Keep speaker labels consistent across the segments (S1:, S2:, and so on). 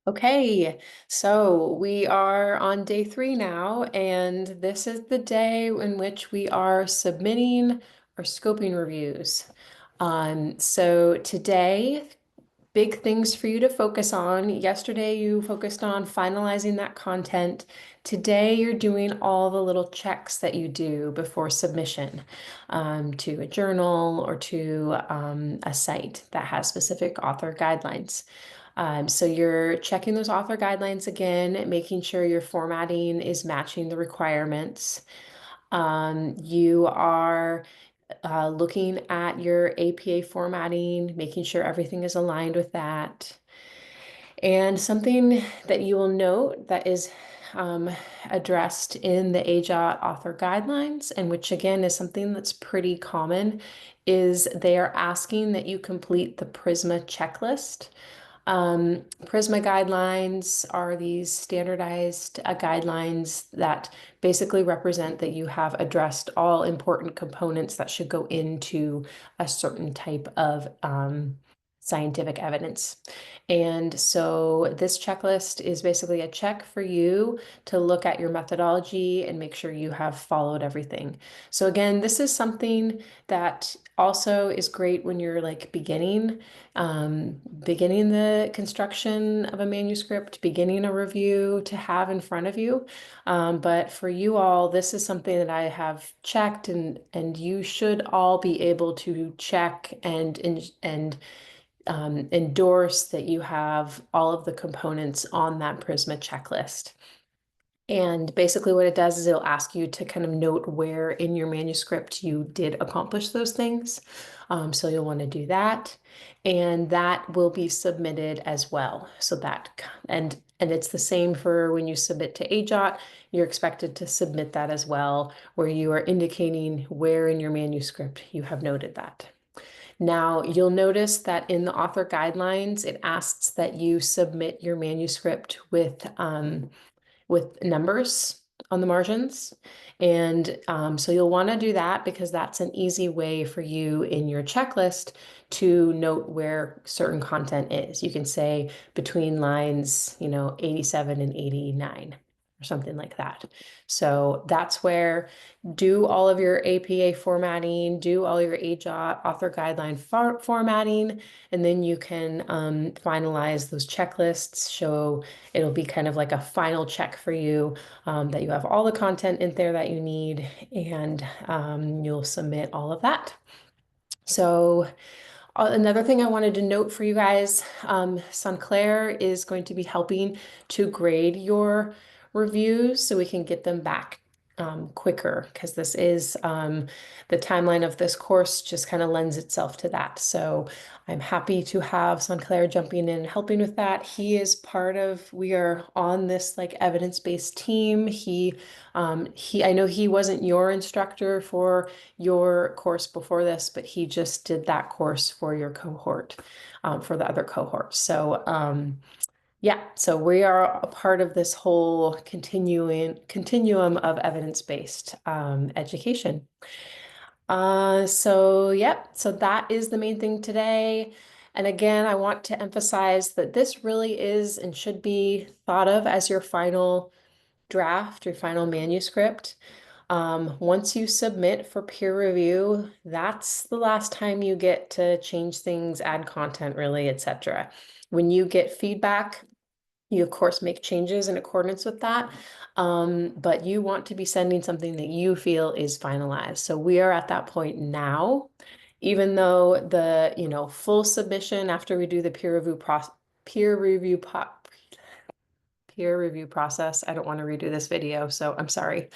S1: Okay, so we are on day 3 now, and this is the day in which we are submitting our scoping reviews. So today, big things for you to focus on. Yesterday, you focused on finalizing that content. Today, you're doing all the little checks that you do before submission to a journal or to a site that has specific author guidelines. So you're checking those author guidelines again, making sure your formatting is matching the requirements. You are looking at your APA formatting, making sure everything is aligned with that. And something that you will note that is addressed in the AJOT author guidelines, and which again is something that's pretty common, is they are asking that you complete the PRISMA checklist. PRISMA guidelines are these standardized guidelines that basically represent that you have addressed all important components that should go into a certain type of scientific evidence. And so this checklist is basically a check for you to look at your methodology and make sure you have followed everything. So again, this is something that also is great when you're like beginning the construction of a manuscript, beginning a review to have in front of you. But for you all, this is something that I have checked, and you should all be able to check and endorse that you have all of the components on that PRISMA checklist. And basically what it does is it'll ask you to kind of note where in your manuscript you did accomplish those things. So you'll want to do that. And that will be submitted as well. So that, and it's the same for when you submit to AJOT, you're expected to submit that as well, where you are indicating where in your manuscript you have noted that. Now, you'll notice that in the author guidelines, it asks that you submit your manuscript with numbers on the margins. And so you'll want to do that because that's an easy way for you in your checklist to note where certain content is. You can say between lines, 87 and 89 or something like that. So that's where do all of your APA formatting, do all your AJOT author guideline formatting, and then you can finalize those checklists. So it'll be kind of like a final check for you that you have all the content in there that you need, and you'll submit all of that. So another thing I wanted to note for you guys, Saint-Clair is going to be helping to grade your reviews so we can get them back quicker, because this is the timeline of this course just kind of lends itself to that. So I'm happy to have Saint-Clair jumping in and helping with that. He is part of, we are on this like evidence-based team. I know he wasn't your instructor for your course before this, but he just did that course for your cohort, for the other cohorts. So yeah, so we are a part of this whole continuum of evidence-based education. So that is the main thing today. And again, I want to emphasize that this really is and should be thought of as your final draft, your final manuscript. Once you submit for peer review, that's the last time you get to change things, add content, really, etc. When you get feedback, you of course make changes in accordance with that, but you want to be sending something that you feel is finalized. So we are at that point now, even though the full submission after we do the peer review process. I don't want to redo this video, so I'm sorry.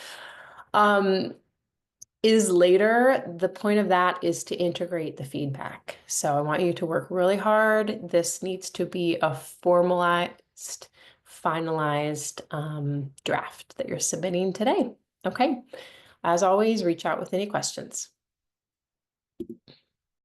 S1: Is later. The point of that is to integrate the feedback. So I want you to work really hard. This needs to be a formalized, finalized draft that you're submitting today. Okay. As always, reach out with any questions.